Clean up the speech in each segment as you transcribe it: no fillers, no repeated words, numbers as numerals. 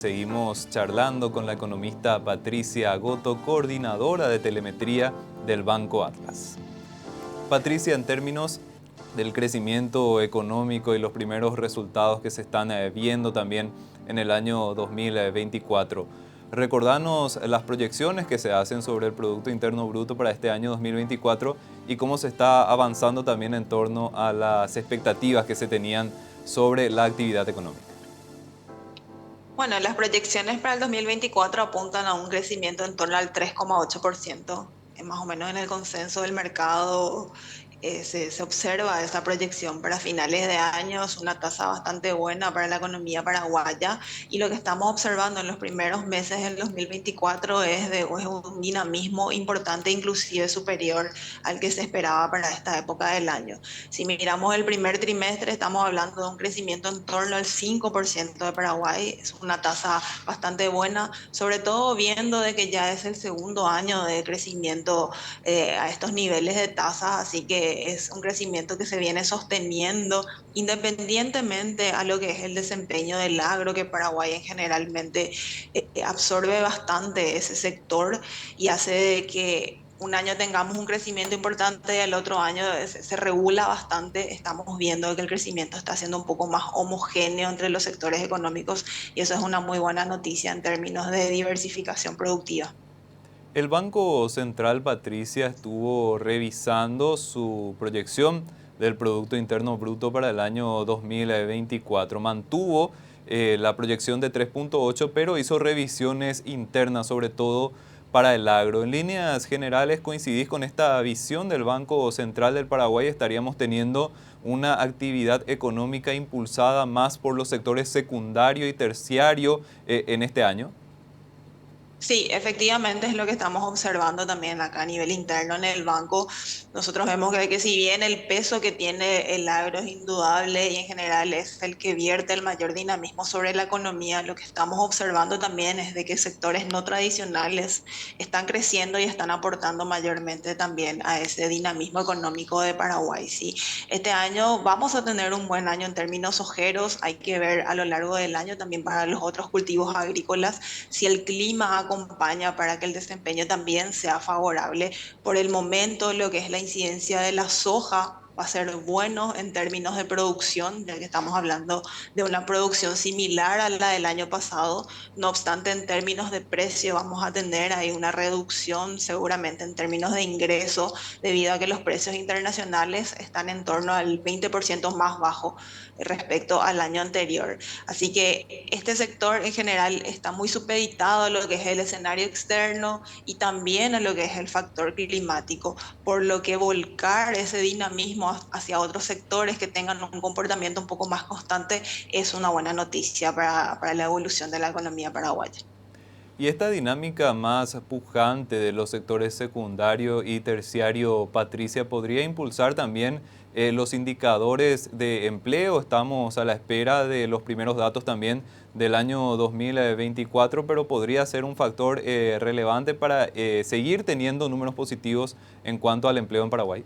Seguimos charlando con la economista Patricia Goto, coordinadora de telemetría del Banco Atlas. Patricia, en términos del crecimiento económico y los primeros resultados que se están viendo también en el año 2024, recordanos las proyecciones que se hacen sobre el Producto Interno Bruto para este año 2024 y cómo se está avanzando también en torno a las expectativas que se tenían sobre la actividad económica. Bueno, las proyecciones para el 2024 apuntan a un crecimiento en torno al 3,8%. Más o menos en el consenso del mercado se observa esa proyección para finales de año, es una tasa bastante buena para la economía paraguaya y lo que estamos observando en los primeros meses del 2024 es un dinamismo importante, inclusive superior al que se esperaba para esta época del año. Si miramos el primer trimestre, estamos hablando de un crecimiento en torno al 5% de Paraguay. Es una tasa bastante buena, sobre todo viendo de que ya es el segundo año de crecimiento a estos niveles de tasas, así que es un crecimiento que se viene sosteniendo independientemente a lo que es el desempeño del agro, que Paraguay en generalmente absorbe bastante ese sector y hace de que un año tengamos un crecimiento importante y el otro año se regula bastante. Estamos viendo que el crecimiento está siendo un poco más homogéneo entre los sectores económicos y eso es una muy buena noticia en términos de diversificación productiva. El Banco Central, Patricia, estuvo revisando su proyección del Producto Interno Bruto para el año 2024. Mantuvo la proyección de 3,8, pero hizo revisiones internas, sobre todo para el agro. En líneas generales, ¿coincidís con esta visión del Banco Central del Paraguay? ¿Estaríamos teniendo una actividad económica impulsada más por los sectores secundario y terciario en este año? Sí, efectivamente es lo que estamos observando también acá a nivel interno en el banco. Nosotros vemos que si bien el peso que tiene el agro es indudable y en general es el que vierte el mayor dinamismo sobre la economía, lo que estamos observando también es de que sectores no tradicionales están creciendo y están aportando mayormente también a ese dinamismo económico de Paraguay. Sí, este año vamos a tener un buen año en términos ojeros, hay que ver a lo largo del año también para los otros cultivos agrícolas si el clima acompaña para que el desempeño también sea favorable. Por el momento, lo que es la incidencia de la soja va a ser bueno en términos de producción, ya que estamos hablando de una producción similar a la del año pasado. No obstante, en términos de precio vamos a tener ahí una reducción seguramente en términos de ingreso, debido a que los precios internacionales están en torno al 20% más bajo respecto al año anterior. Así que este sector en general está muy supeditado a lo que es el escenario externo y también a lo que es el factor climático, por lo que volcar ese dinamismo hacia otros sectores que tengan un comportamiento un poco más constante es una buena noticia para la evolución de la economía paraguaya. Y esta dinámica más pujante de los sectores secundario y terciario, Patricia, ¿podría impulsar también los indicadores de empleo? Estamos a la espera de los primeros datos también del año 2024, pero podría ser un factor relevante para seguir teniendo números positivos en cuanto al empleo en Paraguay.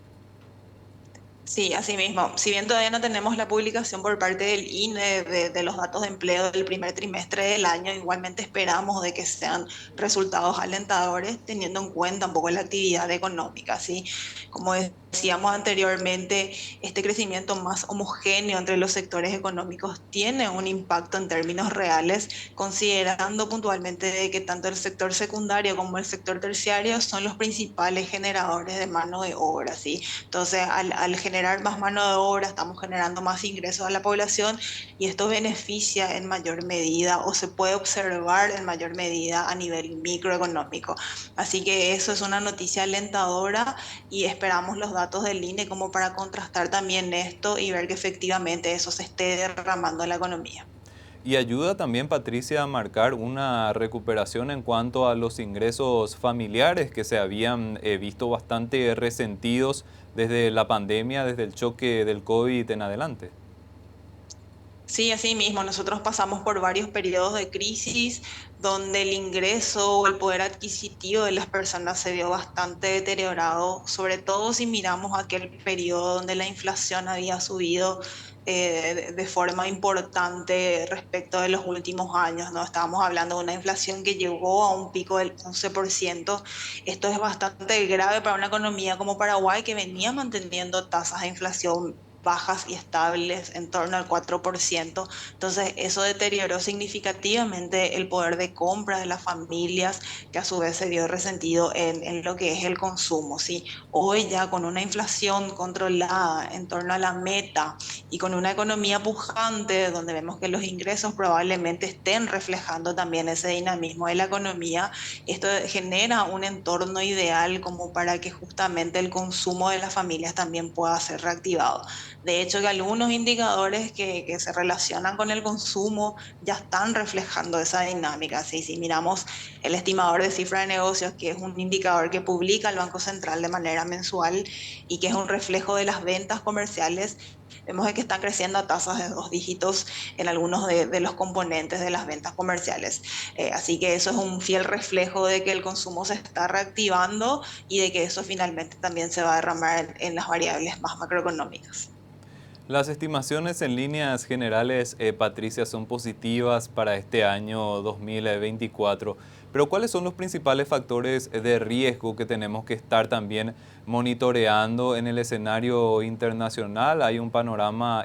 Sí, así mismo. Si bien todavía no tenemos la publicación por parte del INE de los datos de empleo del primer trimestre del año, igualmente esperamos de que sean resultados alentadores, teniendo en cuenta un poco la actividad económica, ¿sí? Como decíamos anteriormente, este crecimiento más homogéneo entre los sectores económicos tiene un impacto en términos reales, considerando puntualmente de que tanto el sector secundario como el sector terciario son los principales generadores de mano de obra, ¿sí? Entonces, al generar más mano de obra, estamos generando más ingresos a la población y esto beneficia en mayor medida o se puede observar en mayor medida a nivel microeconómico. Así que eso es una noticia alentadora y esperamos los datos del INE como para contrastar también esto y ver que efectivamente eso se esté derramando en la economía. Y ayuda también, Patricia, a marcar una recuperación en cuanto a los ingresos familiares que se habían visto bastante resentidos desde la pandemia, desde el choque del COVID en adelante. Sí, así mismo, nosotros pasamos por varios periodos de crisis donde el ingreso o el poder adquisitivo de las personas se vio bastante deteriorado, sobre todo si miramos aquel periodo donde la inflación había subido de forma importante respecto de los últimos años, ¿no? Estábamos hablando de una inflación que llegó a un pico del 11%. Esto es bastante grave para una economía como Paraguay, que venía manteniendo tasas de inflación bajas y estables en torno al 4%. Entonces, eso deterioró significativamente el poder de compra de las familias, que a su vez se vio resentido en lo que es el consumo, ¿sí? Hoy ya con una inflación controlada en torno a la meta y con una economía pujante, donde vemos que los ingresos probablemente estén reflejando también ese dinamismo de la economía, esto genera un entorno ideal como para que justamente el consumo de las familias también pueda ser reactivado. De hecho, que algunos indicadores que se relacionan con el consumo ya están reflejando esa dinámica. ¿Sí? Si miramos el estimador de cifra de negocios, que es un indicador que publica el Banco Central de manera mensual y que es un reflejo de las ventas comerciales, vemos que están creciendo a tasas de 2 dígitos en algunos de los componentes de las ventas comerciales. Así que eso es un fiel reflejo de que el consumo se está reactivando y de que eso finalmente también se va a derramar en las variables más macroeconómicas. Las estimaciones en líneas generales, Patricia, son positivas para este año 2024, pero ¿cuáles son los principales factores de riesgo que tenemos que estar también monitoreando en el escenario internacional? Hay un panorama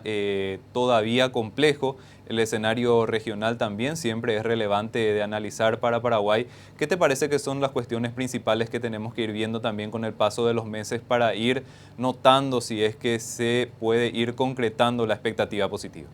todavía complejo. El escenario regional también siempre es relevante de analizar para Paraguay. ¿Qué te parece que son las cuestiones principales que tenemos que ir viendo también con el paso de los meses para ir notando si es que se puede ir concretando la expectativa positiva?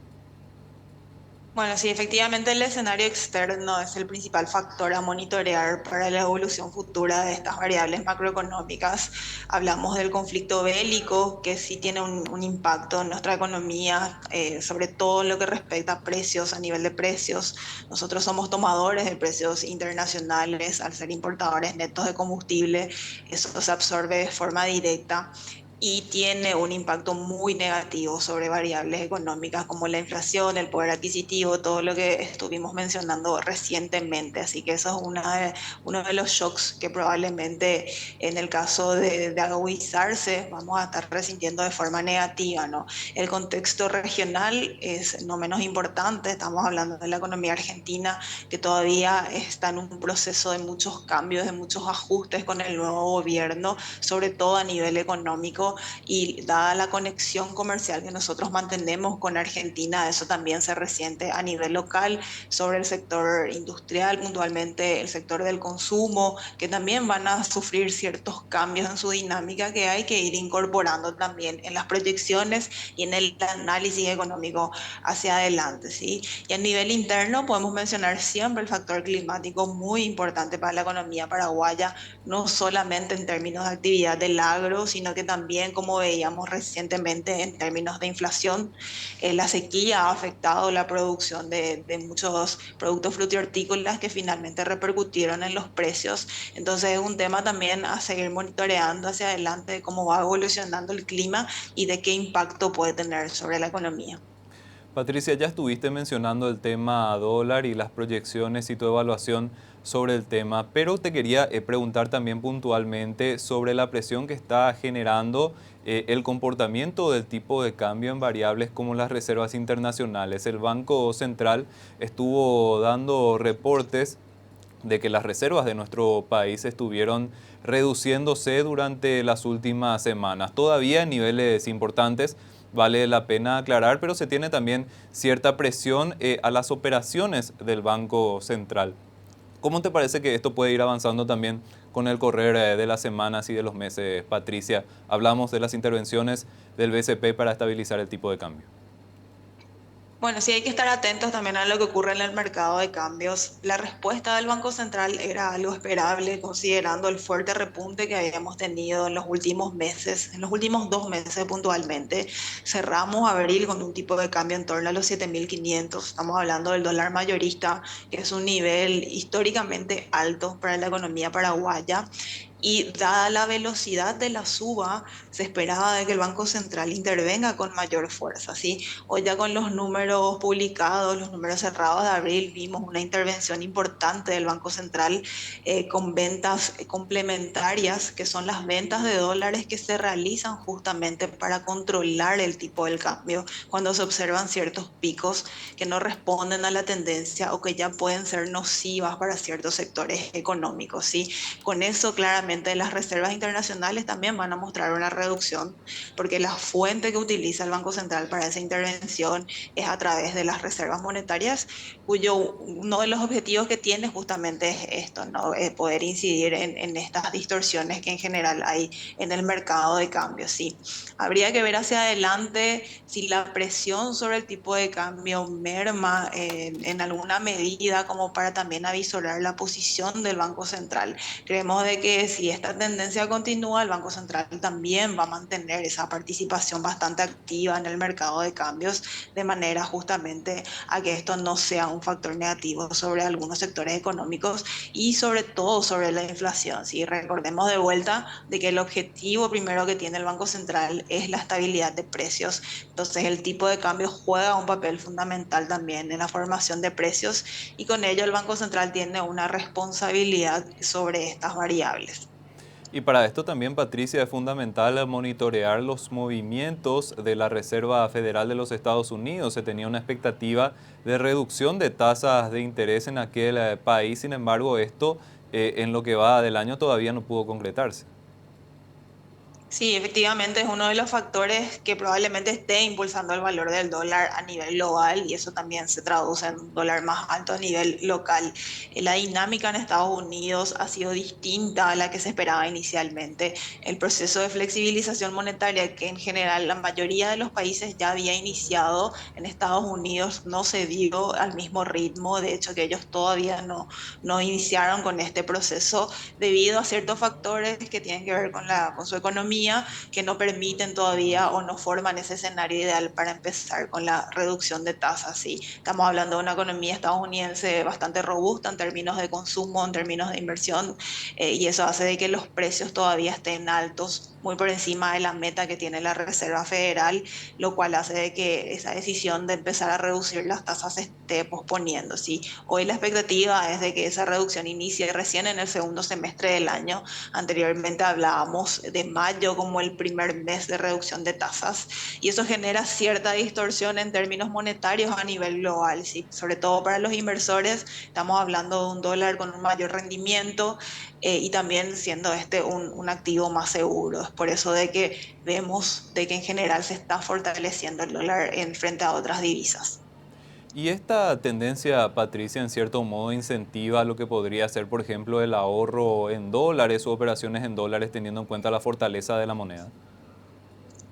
Bueno, sí, efectivamente el escenario externo es el principal factor a monitorear para la evolución futura de estas variables macroeconómicas. Hablamos del conflicto bélico, que sí tiene un impacto en nuestra economía, sobre todo en lo que respecta a precios, a nivel de precios. Nosotros somos tomadores de precios internacionales al ser importadores netos de combustible. Eso se absorbe de forma directa y tiene un impacto muy negativo sobre variables económicas como la inflación, el poder adquisitivo, todo lo que estuvimos mencionando recientemente. Así que eso es uno de los shocks que probablemente en el caso de agudizarse vamos a estar resintiendo de forma negativa, ¿no? El contexto regional es no menos importante. Estamos hablando de la economía argentina, que todavía está en un proceso de muchos cambios, de muchos ajustes con el nuevo gobierno, sobre todo a nivel económico, y dada la conexión comercial que nosotros mantenemos con Argentina, eso también se resiente a nivel local sobre el sector industrial, puntualmente el sector del consumo, que también van a sufrir ciertos cambios en su dinámica que hay que ir incorporando también en las proyecciones y en el análisis económico hacia adelante, ¿sí? Y a nivel interno podemos mencionar siempre el factor climático, muy importante para la economía paraguaya, no solamente en términos de actividad del agro, sino que también, como veíamos recientemente, en términos de inflación. La sequía ha afectado la producción de muchos productos frutícolas que finalmente repercutieron en los precios. Entonces es un tema también a seguir monitoreando hacia adelante de cómo va evolucionando el clima y de qué impacto puede tener sobre la economía. Patricia, ya estuviste mencionando el tema dólar y las proyecciones y tu evaluación sobre el tema, pero te quería preguntar también puntualmente sobre la presión que está generando el comportamiento del tipo de cambio en variables como las reservas internacionales. El Banco Central estuvo dando reportes de que las reservas de nuestro país estuvieron reduciéndose durante las últimas semanas. Todavía en niveles importantes, vale la pena aclarar, pero se tiene también cierta presión a las operaciones del Banco Central. ¿Cómo te parece que esto puede ir avanzando también con el correr de las semanas y de los meses, Patricia? Hablamos de las intervenciones del BCP para estabilizar el tipo de cambio. Bueno, sí hay que estar atentos también a lo que ocurre en el mercado de cambios. La respuesta del Banco Central era algo esperable, considerando el fuerte repunte que habíamos tenido en los últimos meses, en los últimos 2 meses puntualmente. Cerramos abril con un tipo de cambio en torno a los 7.500. Estamos hablando del dólar mayorista, que es un nivel históricamente alto para la economía paraguaya. Y dada la velocidad de la suba, se esperaba de que el Banco Central intervenga con mayor fuerza, ¿sí? Hoy ya con los números publicados, los números cerrados de abril, vimos una intervención importante del Banco Central con ventas complementarias, que son las ventas de dólares que se realizan justamente para controlar el tipo del cambio cuando se observan ciertos picos que no responden a la tendencia o que ya pueden ser nocivas para ciertos sectores económicos, ¿sí? Con eso, claramente, las reservas internacionales también van a mostrar una reducción, porque la fuente que utiliza el Banco Central para esa intervención es a través de las reservas monetarias, cuyo uno de los objetivos que tiene justamente es esto, ¿no? Poder incidir en estas distorsiones que en general hay en el mercado de cambio, sí. Habría que ver hacia adelante si la presión sobre el tipo de cambio merma en alguna medida como para también avisorar la posición del Banco Central. Creemos de que si esta tendencia continúa, el Banco Central también va a mantener esa participación bastante activa en el mercado de cambios, de manera justamente a que esto no sea un factor negativo sobre algunos sectores económicos y sobre todo sobre la inflación. ¿Sí? Recordemos de vuelta de que el objetivo primero que tiene el Banco Central es la estabilidad de precios. Entonces el tipo de cambio juega un papel fundamental también en la formación de precios y con ello el Banco Central tiene una responsabilidad sobre estas variables. Y para esto también, Patricia, es fundamental monitorear los movimientos de la Reserva Federal de los Estados Unidos. Se tenía una expectativa de reducción de tasas de interés en aquel país, sin embargo, esto en lo que va del año todavía no pudo concretarse. Sí, efectivamente es uno de los factores que probablemente esté impulsando el valor del dólar a nivel global y eso también se traduce en un dólar más alto a nivel local. La dinámica en Estados Unidos ha sido distinta a la que se esperaba inicialmente. El proceso de flexibilización monetaria que en general la mayoría de los países ya había iniciado en Estados Unidos no se dio al mismo ritmo. De hecho, que ellos todavía no iniciaron con este proceso debido a ciertos factores que tienen que ver con su economía, que no permiten todavía o no forman ese escenario ideal para empezar con la reducción de tasas. ¿Sí? Estamos hablando de una economía estadounidense bastante robusta en términos de consumo, en términos de inversión, y eso hace de que los precios todavía estén altos, muy por encima de la meta que tiene la Reserva Federal, lo cual hace de que esa decisión de empezar a reducir las tasas se esté posponiendo. ¿Sí? Hoy la expectativa es de que esa reducción inicie recién en el segundo semestre del año. Anteriormente hablábamos de mayo como el primer mes de reducción de tasas y eso genera cierta distorsión en términos monetarios a nivel global, ¿sí? Sobre todo para los inversores. Estamos hablando de un dólar con un mayor rendimiento y también siendo este un activo más seguro. Es por eso de que vemos de que en general se está fortaleciendo el dólar en frente a otras divisas. Y esta tendencia, Patricia, en cierto modo incentiva lo que podría ser, por ejemplo, el ahorro en dólares o operaciones en dólares, teniendo en cuenta la fortaleza de la moneda.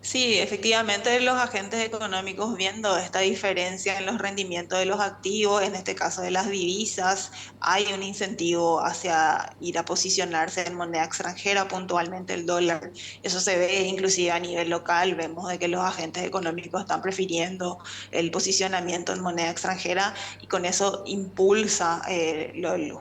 Sí, efectivamente los agentes económicos viendo esta diferencia en los rendimientos de los activos, en este caso de las divisas, hay un incentivo hacia ir a posicionarse en moneda extranjera, puntualmente el dólar. Eso se ve inclusive a nivel local, vemos de que los agentes económicos están prefiriendo el posicionamiento en moneda extranjera y con eso impulsa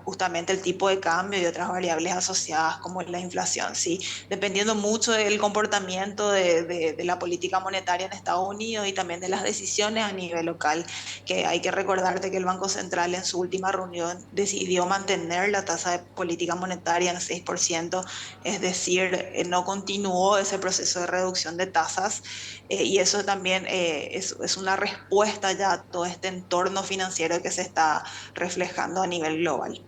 justamente el tipo de cambio y otras variables asociadas como la inflación, ¿sí? Dependiendo mucho del comportamiento de la política monetaria en Estados Unidos y también de las decisiones a nivel local, que hay que recordarte que el Banco Central en su última reunión decidió mantener la tasa de política monetaria en 6%, es decir, no continuó ese proceso de reducción de tasas y eso también es una respuesta ya a todo este entorno financiero que se está reflejando a nivel global.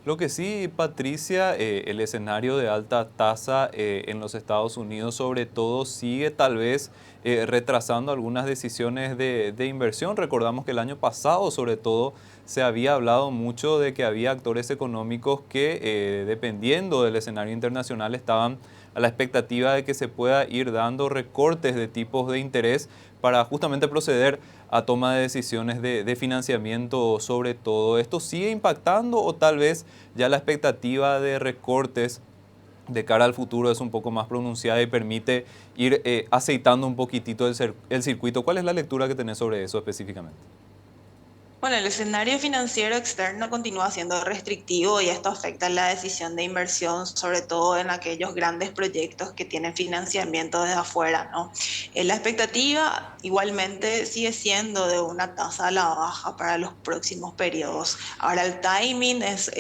Lo que sí, Patricia, el escenario de alta tasa en los Estados Unidos sobre todo sigue tal vez retrasando algunas decisiones de inversión. Recordamos que el año pasado sobre todo se había hablado mucho de que había actores económicos que dependiendo del escenario internacional estaban a la expectativa de que se pueda ir dando recortes de tipos de interés para justamente proceder a toma de decisiones de financiamiento sobre todo. ¿Esto sigue impactando o tal vez ya la expectativa de recortes de cara al futuro es un poco más pronunciada y permite ir aceitando un poquitito el circuito? ¿Cuál es la lectura que tenés sobre eso específicamente? Bueno, el escenario financiero externo continúa siendo restrictivo y esto afecta la decisión de inversión, sobre todo en aquellos grandes proyectos que tienen financiamiento desde afuera, ¿no? La expectativa igualmente sigue siendo de una tasa a la baja para los próximos periodos. Ahora, el timing es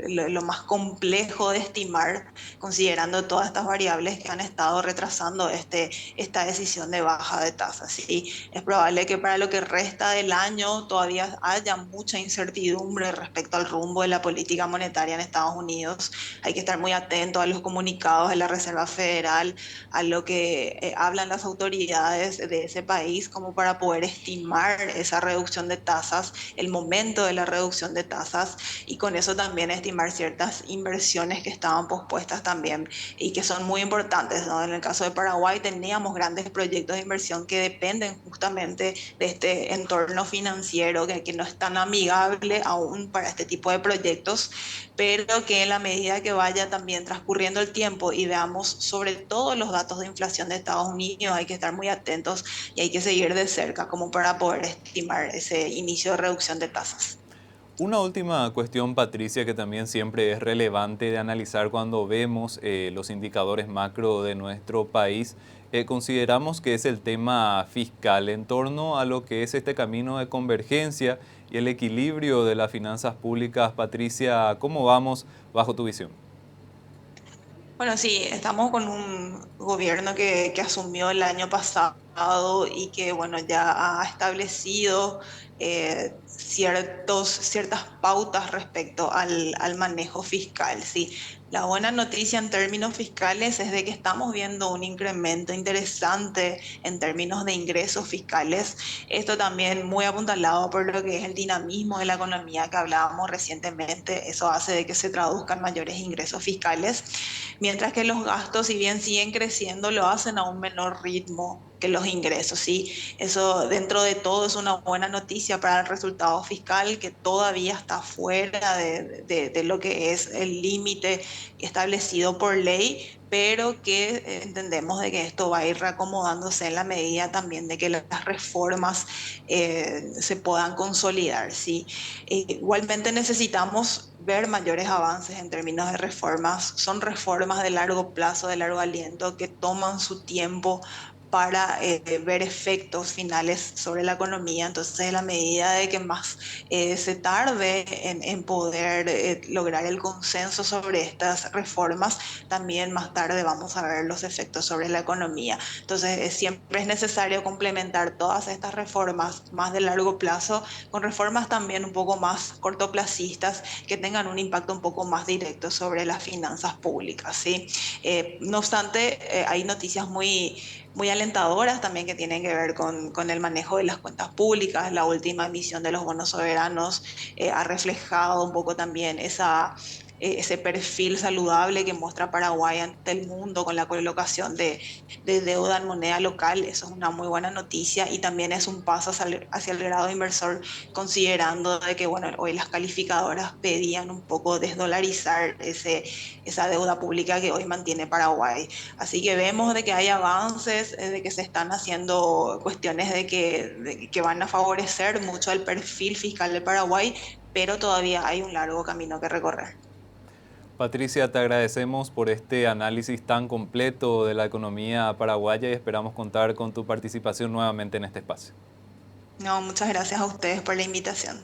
lo más complejo de estimar, considerando todas estas variables que han estado retrasando esta decisión de baja de tasas, ¿sí? Es probable que para lo que resta del año todavía haya mucha incertidumbre respecto al rumbo de la política monetaria en Estados Unidos. Hay que estar muy atento a los comunicados de la Reserva Federal, a lo que hablan las autoridades de ese país, como para poder estimar esa reducción de tasas, el momento de la reducción de tasas y con eso también estimar ciertas inversiones que estaban pospuestas también y que son muy importantes, ¿no? En el caso de Paraguay teníamos grandes proyectos de inversión que dependen justamente de este entorno financiero que no es tan amigable aún para este tipo de proyectos, pero que en la medida que vaya también transcurriendo el tiempo y veamos sobre todo los datos de inflación de Estados Unidos, hay que estar muy atentos y hay que seguir de cerca como para poder estimar ese inicio de reducción de tasas. Una última cuestión, Patricia, que también siempre es relevante de analizar cuando vemos los indicadores macro de nuestro país. Consideramos que es el tema fiscal en torno a lo que es este camino de convergencia y el equilibrio de las finanzas públicas. Patricia, ¿cómo vamos bajo tu visión? Bueno, sí, estamos con un gobierno que asumió el año pasado y que, bueno, ya ha establecido ciertas pautas respecto al manejo fiscal, ¿sí? La buena noticia en términos fiscales es de que estamos viendo un incremento interesante en términos de ingresos fiscales. Esto también muy apuntalado por lo que es el dinamismo de la economía que hablábamos recientemente. Eso hace de que se traduzcan mayores ingresos fiscales mientras que los gastos, si bien siguen creciendo, lo hacen a un menor ritmo que los ingresos, ¿sí? Eso dentro de todo es una buena noticia para el resultado fiscal que todavía está fuera de lo que es el límite establecido por ley, pero que entendemos de que esto va a ir reacomodándose en la medida también de que las reformas se puedan consolidar, ¿sí? Igualmente necesitamos ver mayores avances en términos de reformas. Son reformas de largo plazo, de largo aliento, que toman su tiempo para ver efectos finales sobre la economía. Entonces, en la medida de que más se tarde en poder lograr el consenso sobre estas reformas, también más tarde vamos a ver los efectos sobre la economía. Entonces, siempre es necesario complementar todas estas reformas más de largo plazo con reformas también un poco más cortoplacistas que tengan un impacto un poco más directo sobre las finanzas públicas, ¿sí? No obstante, hay noticias muy alentadoras también que tienen que ver con el manejo de las cuentas públicas. La última emisión de los bonos soberanos ha reflejado un poco también ese perfil saludable que muestra Paraguay ante el mundo con la colocación de deuda en moneda local. Eso es una muy buena noticia y también es un paso hacia el grado inversor, considerando de que, bueno, hoy las calificadoras pedían un poco desdolarizar esa deuda pública que hoy mantiene Paraguay. Así que vemos de que hay avances, de que se están haciendo cuestiones de que van a favorecer mucho el perfil fiscal de Paraguay, pero todavía hay un largo camino que recorrer. Patricia, te agradecemos por este análisis tan completo de la economía paraguaya y esperamos contar con tu participación nuevamente en este espacio. No, muchas gracias a ustedes por la invitación.